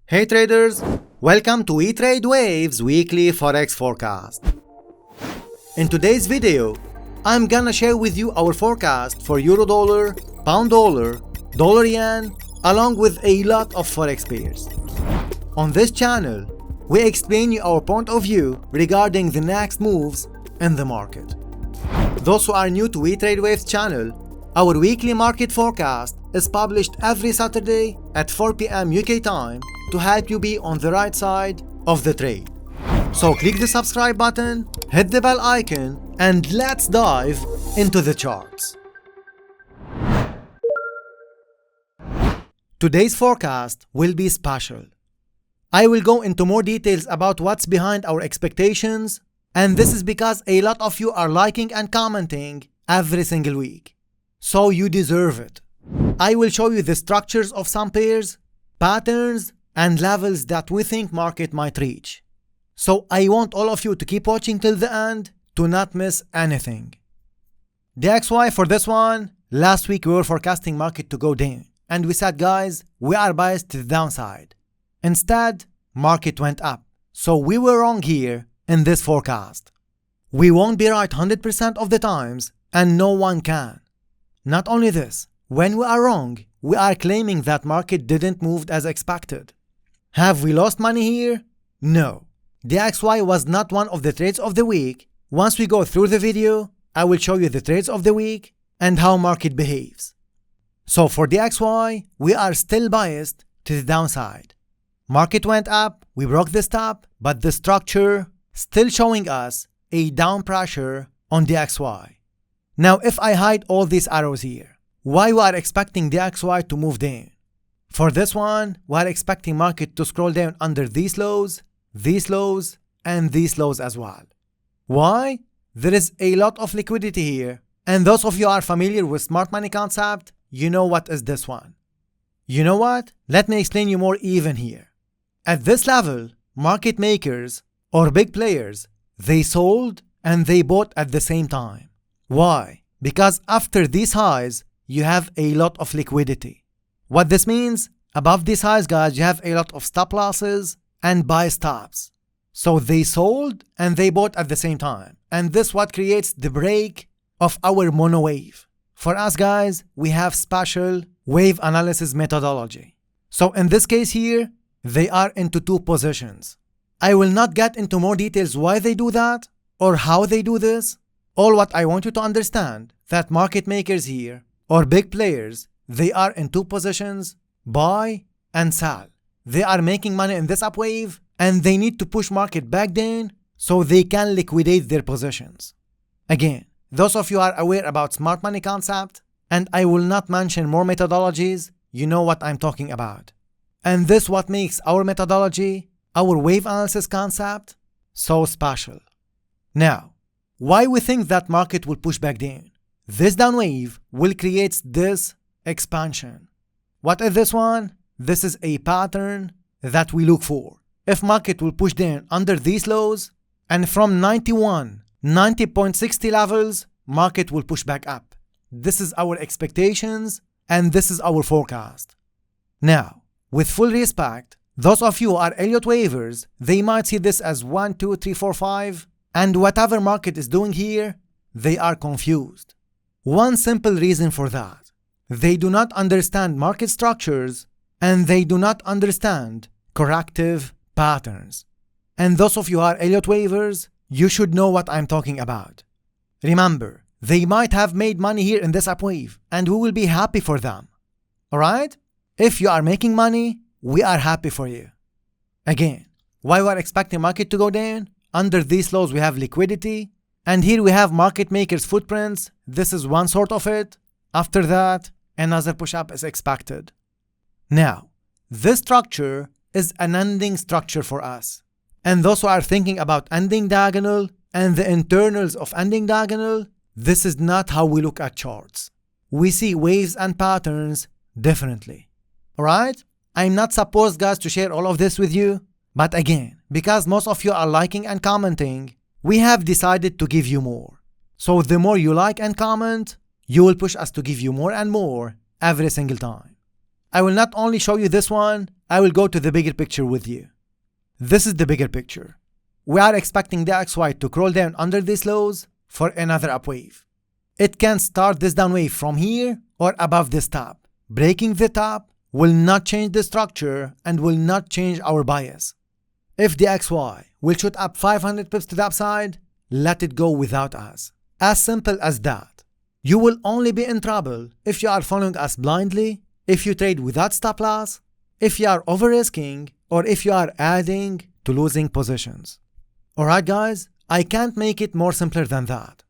Hey traders, welcome to wetradewaves weekly forex forecast. In today's video, I'm gonna share with you our forecast for euro dollar, pound dollar, dollar yen, along with a lot of forex pairs. On this channel, we explain you our point of view regarding the next moves in the market. Those who are new to wetradewaves channel, our weekly market forecast is published every Saturday at 4 p.m. UK time to help you be on the right side of the trade. So click the subscribe button, hit the bell icon, and let's dive into the charts. Today's forecast will be special. I will go into more details about what's behind our expectations, and this is because a lot of you are liking and commenting every single week. So you deserve it. I will show you the structures of some pairs, patterns, and levels that we think market might reach. So I want all of you to keep watching till the end to not miss anything. DXY for this one, last week we were forecasting market to go down, and we said guys, we are biased to the downside. Instead, market went up. So we were wrong here in this forecast. We won't be right 100% of the times, and no one can. Not only this, when we are wrong, we are claiming that market didn't move as expected. Have we lost money here? No. DXY was not one of the trades of the week. Once we go through the video, I will show you the trades of the week and how market behaves. So for DXY, we are still biased to the downside. Market went up, we broke the stop, but the structure still showing us a down pressure on DXY. Now if I hide all these arrows here, why we are expecting DXY to move down? For this one, we are expecting market to scroll down under these lows, and these lows as well. Why? There is a lot of liquidity here, and those of you are familiar with smart money concept, you know what is this one. You know what? Let me explain you more even here. At this level, market makers or big players, they sold and they bought at the same time. Why? Because after these highs, you have a lot of liquidity. What this means, above these highs guys, you have a lot of stop losses and buy stops. So they sold and they bought at the same time. And this what creates the break of our mono wave. For us guys, we have special wave analysis methodology. So in this case here, they are into two positions. I will not get into more details why they do that or how they do this. All what I want you to understand that market makers here or big players, they are in two positions, buy and sell. They are making money in this up wave and they need to push market back down so they can liquidate their positions. Again, those of you are aware about smart money concept, and I will not mention more methodologies, you know what I'm talking about. And this what makes our methodology, our wave analysis concept, so special. Now, why we think that market will push back down? This down wave will create this expansion. What is this one? This is a pattern that we look for. If market will push down under these lows, and from 90.60 levels, market will push back up. This is our expectations and this is our forecast. Now, with full respect, those of you who are Elliott wavers, they might see this as 1, 2, 3, 4, 5, and whatever market is doing here, they are confused. One simple reason for that. They do not understand market structures and they do not understand corrective patterns. And those of you who are Elliott wavers, you should know what I'm talking about. Remember, they might have made money here in this up wave and we will be happy for them. Alright? If you are making money, we are happy for you. Again, why we are expecting market to go down? Under these lows we have liquidity, and here we have market makers footprints. This is one sort of it. After that, another push-up is expected. Now, this structure is an ending structure for us. And those who are thinking about ending diagonal and the internals of ending diagonal, this is not how we look at charts. We see waves and patterns differently. Alright? I'm not supposed guys to share all of this with you, but again, because most of you are liking and commenting, we have decided to give you more. So the more you like and comment, you will push us to give you more and more every single time. I will not only show you this one, I will go to the bigger picture with you. This is the bigger picture. We are expecting the DXY to crawl down under these lows for another upwave. It can start this down wave from here or above this top. Breaking the top will not change the structure and will not change our bias. If the DXY will shoot up 500 pips to the upside, let it go without us. As simple as that. You will only be in trouble if you are following us blindly, if you trade without stop loss, if you are over-risking, or if you are adding to losing positions. Alright guys, I can't make it more simpler than that.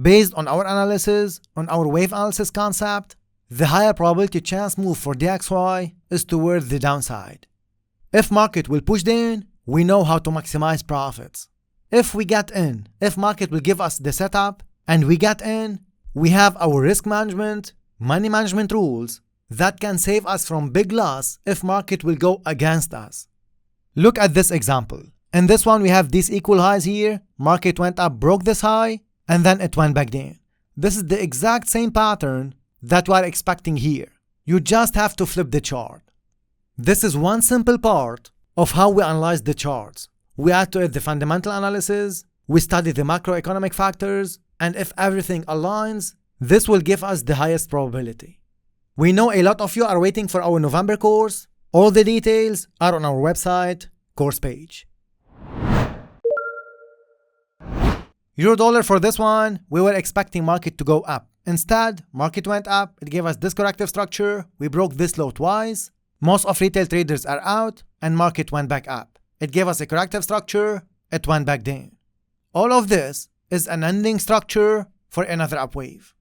Based on our analysis, on our wave analysis concept, the higher probability chance move for the DXY is toward the downside. If market will push down, we know how to maximize profits. If we get in, if market will give us the setup and we get in, we have our risk management, money management rules that can save us from big loss if market will go against us. Look at this example. In this one, we have these equal highs here. Market went up, broke this high, and then it went back down. This is the exact same pattern that we are expecting here. You just have to flip the chart. This is one simple part of how we analyze the charts. We add to it the fundamental analysis, we study the macroeconomic factors, and if everything aligns, this will give us the highest probability. We know a lot of you are waiting for our November course. All the details are on our website, course page. Euro-dollar for this one, we were expecting market to go up. Instead, market went up, it gave us this corrective structure, we broke this low twice, most of retail traders are out, and market went back up. It gave us a corrective structure, it went back down. All of this is an ending structure for another upwave.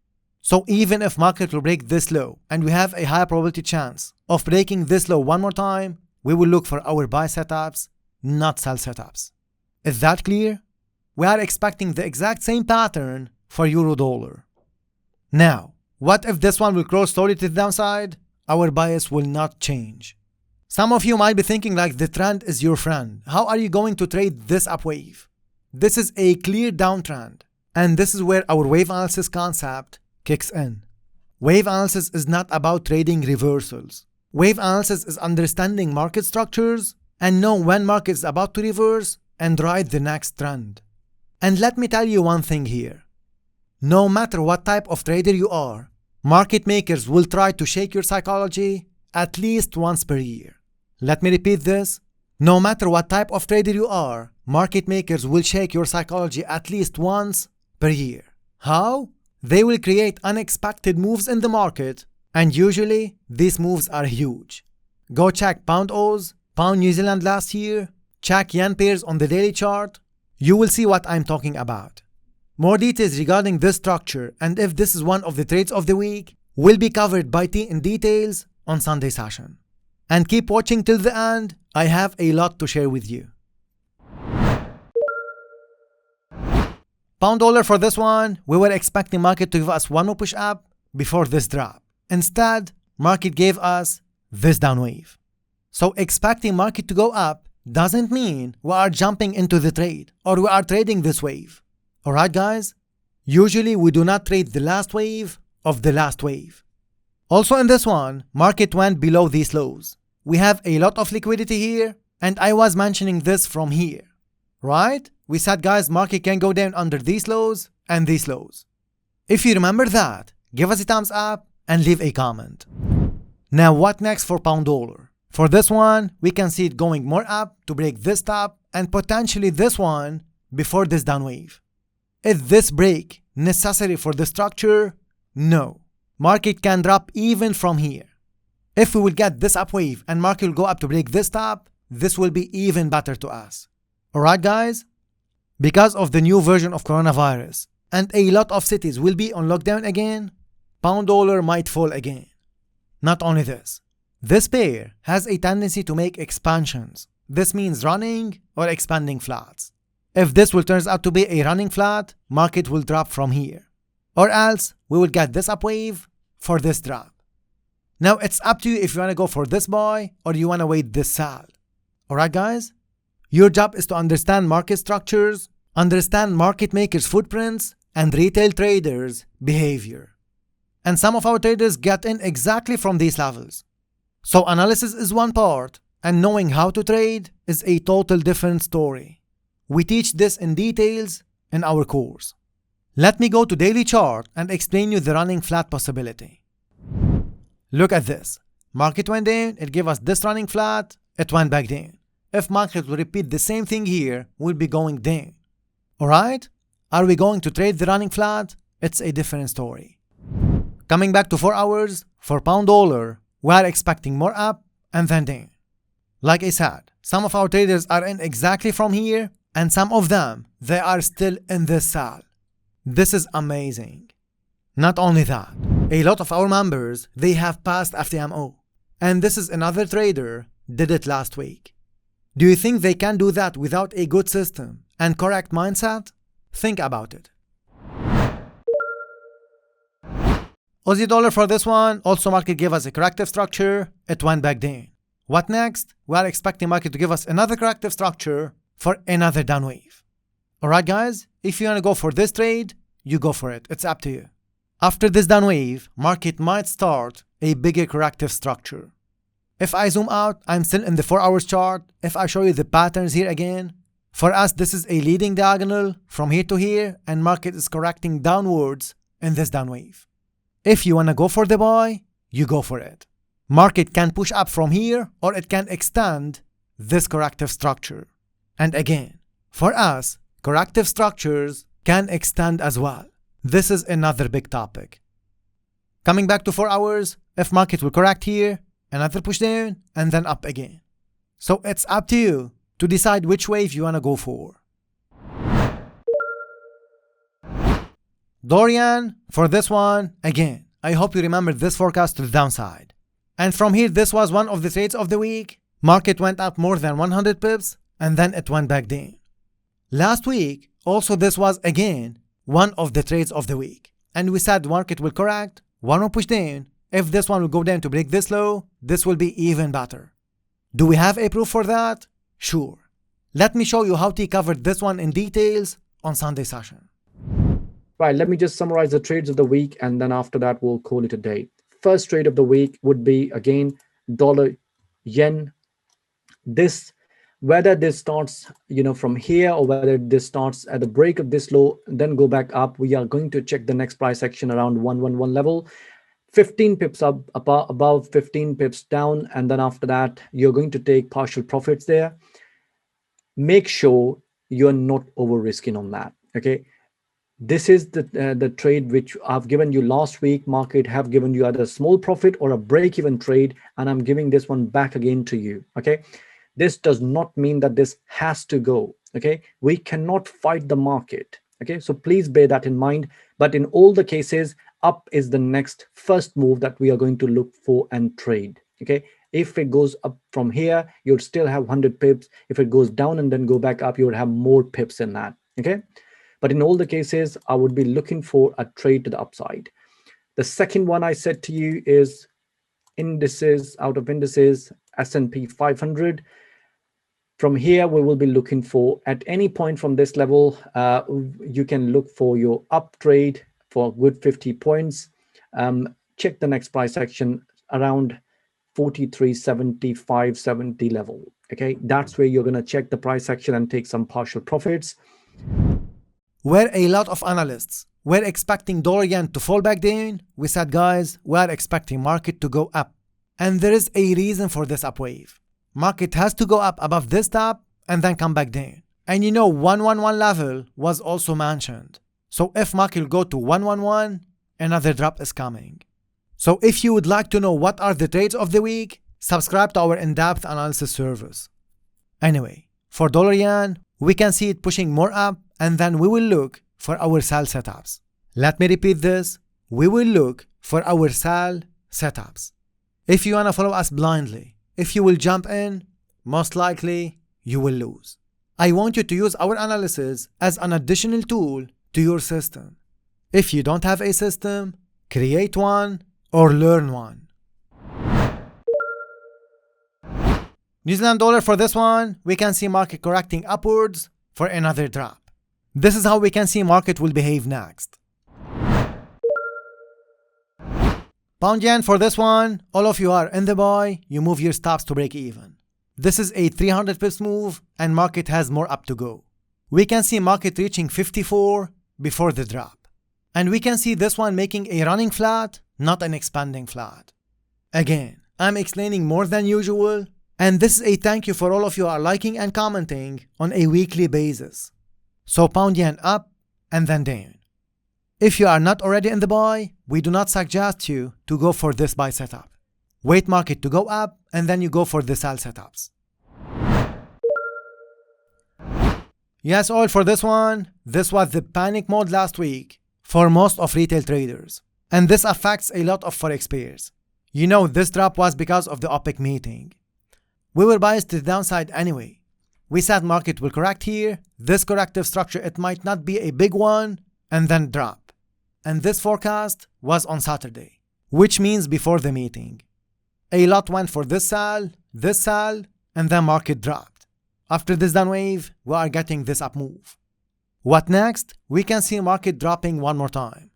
So even if market will break this low, and we have a high probability chance of breaking this low one more time, we will look for our buy setups, not sell setups. Is that clear? We are expecting the exact same pattern for euro-dollar. Now, what if this one will cross slowly to the downside? Our bias will not change. Some of you might be thinking like the trend is your friend. How are you going to trade this upwave? This is a clear downtrend, and this is where our wave analysis concept kicks in. Wave analysis is not about trading reversals. Wave analysis is understanding market structures and know when market is about to reverse and ride the next trend. And let me tell you one thing here. No matter what type of trader you are, market makers will try to shake your psychology at least once per year. Let me repeat this. No matter what type of trader you are, market makers will shake your psychology at least once per year. How? They will create unexpected moves in the market, and usually these moves are huge. Go check Pound Oz, Pound New Zealand last year, check yen pairs on the daily chart. You will see what I'm talking about. More details regarding this structure and if this is one of the trades of the week will be covered by T in details on Sunday session. And keep watching till the end, I have a lot to share with you. Pound dollar for this one, we were expecting market to give us one more push up before this drop. Instead, market gave us this down wave. So expecting market to go up doesn't mean we are jumping into the trade or we are trading this wave. Alright guys? Usually we do not trade the last wave of the last wave. Also in this one, market went below these lows. We have a lot of liquidity here, and I was mentioning this from here. Right? We said guys, market can go down under these lows and these lows. If you remember that, give us a thumbs up and leave a comment. Now what next for pound dollar? For this one, we can see it going more up to break this top and potentially this one before this down wave. Is this break necessary for the structure? No. Market can drop even from here. If we will get this up wave and market will go up to break this top, this will be even better to us. Alright guys? Because of the new version of coronavirus and a lot of cities will be on lockdown again, pound dollar might fall again. Not only this, this pair has a tendency to make expansions. This means running or expanding flats. If this will turn out to be a running flat, market will drop from here. Or else, we will get this up wave for this drop. Now it's up to you if you want to go for this buy or you want to wait this sell. Alright guys? Your job is to understand market structures, understand market makers' footprints, and retail traders' behavior. And some of our traders get in exactly from these levels. So analysis is one part, and knowing how to trade is a total different story. We teach this in details in our course. Let me go to daily chart and explain you the running flat possibility. Look at this. Market went down, it gave us this running flat, it went back down. If market will repeat the same thing here, we'll be going down. Alright? Are we going to trade the running flat? It's a different story. Coming back to 4 hours, for pound dollar, we are expecting more up and then down. Like I said, some of our traders are in exactly from here, and some of them, they are still in this sell. This is amazing. Not only that, a lot of our members, they have passed FTMO. And this is another trader did it last week. Do you think they can do that without a good system and correct mindset? Think about it. Aussie dollar for this one, also market gave us a corrective structure, it went back down. What next? We are expecting market to give us another corrective structure for another down wave. Alright guys, if you want to go for this trade, you go for it, it's up to you. After this down wave, market might start a bigger corrective structure. If I zoom out, I'm still in the 4 hours chart. If I show you the patterns here again, for us this is a leading diagonal from here to here, and market is correcting downwards in this down wave. If you wanna go for the buy, you go for it. Market can push up from here, or it can extend this corrective structure. And again, for us, corrective structures can extend as well. This is another big topic. Coming back to 4 hours, if market will correct here, another push down, and then up again. So it's up to you to decide which wave you wanna go for. Dorian, for this one, again, I hope you remember this forecast to the downside. And from here, this was one of the trades of the week. Market went up more than 100 pips, and then it went back down. Last week, also this was again one of the trades of the week. And we said market will correct, one will push down. If this one will go down to break this low, this will be even better. Do we have a proof for that? Sure. Let me show you how T covered this one in details on Sunday session. Right, let me just summarize the trades of the week, and then after that we'll call it a day. First trade of the week would be again dollar yen. This, whether this starts from here, or whether this starts at the break of this low then go back up, we are going to check the next price action around 111 level. 15 pips up, above 15 pips down, and then after that you're going to take partial profits there. Make sure you're not over risking on that. Okay, this is the trade which I've given you last week. Market have given you either a small profit or a break-even trade, and I'm giving this one back again to you. Okay, this does not mean that this has to go. Okay, we cannot fight the market. Okay, so please bear that in mind. But in all the cases, up is the next first move that we are going to look for and trade. Okay, if it goes up from here, you'll still have 100 pips. If it goes down and then go back up, you would have more pips in that. Okay, but in all the cases, I would be looking for a trade to the upside. The second one I said to you is indices. Out of indices, S&P 500. From here, we will be looking for, at any point from this level, you can look for your up trade for a good 50 points. Check the next price action around 43.75, 70 level. Okay, that's where you're going to check the price action and take some partial profits. Where a lot of analysts were expecting dollar yen to fall back down, we said, guys, we are expecting market to go up. And there is a reason for this up wave. Market has to go up above this top and then come back down. And 111 level was also mentioned. So if market will go to 111, another drop is coming. So if you would like to know what are the trades of the week, subscribe to our in-depth analysis service. Anyway, for dollar yen, we can see it pushing more up, and then we will look for our sell setups. Let me repeat this. We will look for our sell setups. If you want to follow us blindly, if you will jump in, most likely you will lose. I want you to use our analysis as an additional tool to your system. If you don't have a system, create one or learn one. New Zealand dollar for this one, we can see market correcting upwards for another drop. This is how we can see market will behave next. Pound yen for this one, all of you are in the buy, you move your stops to break even. This is a 300 pips move and market has more up to go. We can see market reaching 54 before the drop. And we can see this one making a running flat, not an expanding flat. Again, I'm explaining more than usual, and this is a thank you for all of you are liking and commenting on a weekly basis. So pound yen up and then down. If you are not already in the buy, we do not suggest you to go for this buy setup. Wait market to go up and then you go for the sell setups. Yes, oil for this one, this was the panic mode last week for most of retail traders. And this affects a lot of forex pairs. You know this drop was because of the OPEC meeting. We were biased to the downside anyway. We said market will correct here, this corrective structure it might not be a big one, and then drop. And this forecast was on Saturday, which means before the meeting. A lot went for this sell, and then market dropped. After this down wave, we are getting this up move. What next? We can see market dropping one more time.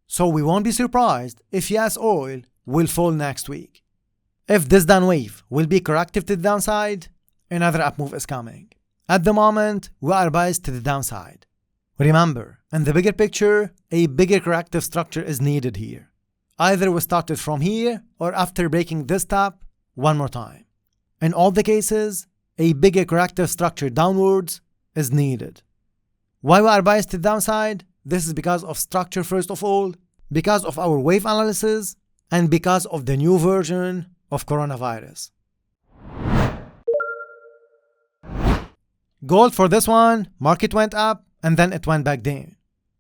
So we won't be surprised if US oil will fall next week. If this down wave will be corrective to the downside, another up move is coming. At the moment, we are biased to the downside. Remember, in the bigger picture, a bigger corrective structure is needed here. Either we started from here or after breaking this top one more time. In all the cases, a bigger corrective structure downwards is needed. Why we are biased to the downside? This is because of structure first of all, because of our wave analysis, and because of the new version of coronavirus. Gold for this one, market went up and then it went back down.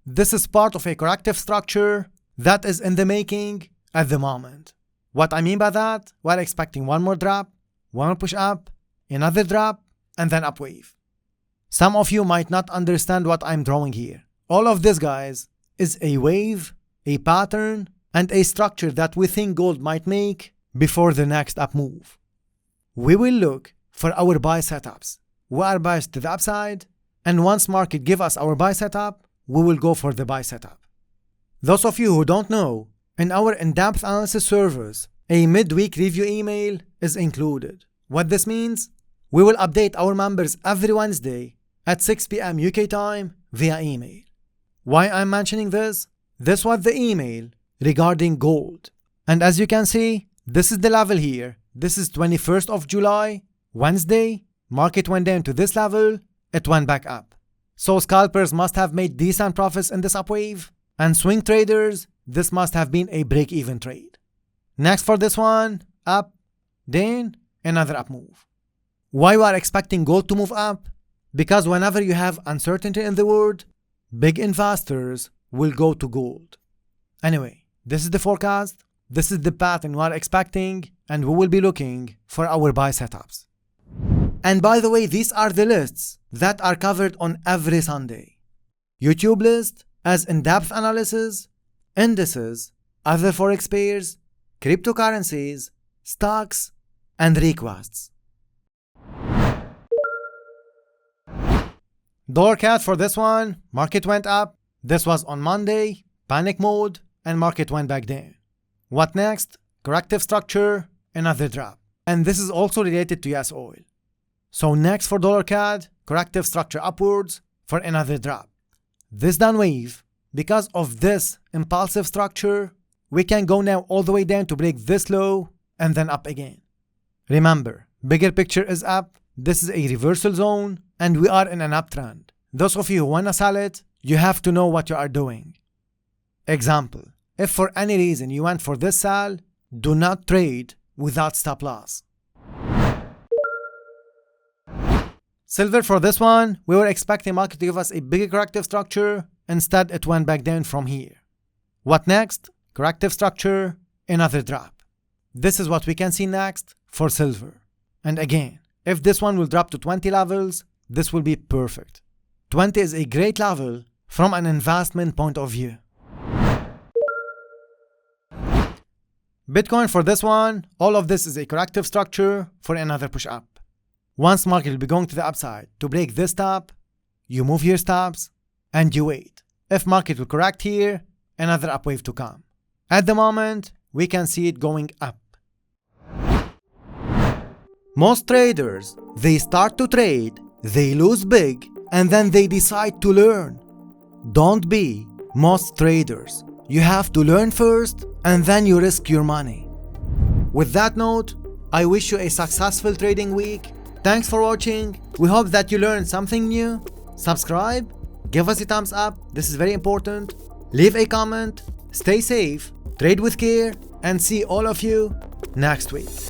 This is part of a corrective structure that is in the making at the moment. What I mean by that, we're expecting one more drop, one more push up, another drop, and then up wave. Some of you might not understand what I'm drawing here. All of this, guys, is a wave, a pattern, and a structure that we think gold might make before the next up move. We will look for our buy setups. We are biased to the upside, and once market give us our buy setup, we will go for the buy setup. Those of you who don't know, in our in-depth analysis service, a midweek review email is included. What this means? We will update our members every Wednesday at 6 p.m. UK time via email. Why I'm mentioning this? This was the email regarding gold. And as you can see, this is the level here. This is 21st of July, Wednesday. Market went down to this level, it went back up. So scalpers must have made decent profits in this upwave, and swing traders, this must have been a break-even trade. Next for this one, up, down, another up move. Why we are expecting gold to move up? Because whenever you have uncertainty in the world, big investors will go to gold. Anyway, this is the forecast, this is the pattern we are expecting, and we will be looking for our buy setups. And by the way, these are the lists that are covered on every Sunday. YouTube list as in-depth analysis, indices, other forex pairs, cryptocurrencies, stocks, and requests. Dollar CAD for this one, market went up. This was on Monday, panic mode, and market went back down. What next? Corrective structure, another drop. And this is also related to US oil. So next for dollar CAD, corrective structure upwards for another drop. This down wave, because of this impulsive structure, we can go now all the way down to break this low and then up again. Remember, bigger picture is up. This is a reversal zone and we are in an uptrend. Those of you who wanna sell it, you have to know what you are doing. Example, if for any reason you went for this sell, do not trade without stop loss. Silver for this one, we were expecting market to give us a bigger corrective structure. Instead, it went back down from here. What next? Corrective structure, another drop. This is what we can see next for silver. And again, if this one will drop to 20 levels, this will be perfect. 20 is a great level from an investment point of view. Bitcoin for this one, all of this is a corrective structure for another push up. Once market will be going to the upside to break this top, you move your stops and you wait. If market will correct here, another upwave to come. At the moment, we can see it going up. Most traders, they start to trade, they lose big, and then they decide to learn. Don't be most traders. You have to learn first, and then you risk your money. With that note, I wish you a successful trading week. Thanks for watching. We hope that you learned something new. Subscribe, give us a thumbs up, this is very important. Leave a comment, stay safe, trade with care, and see all of you next week.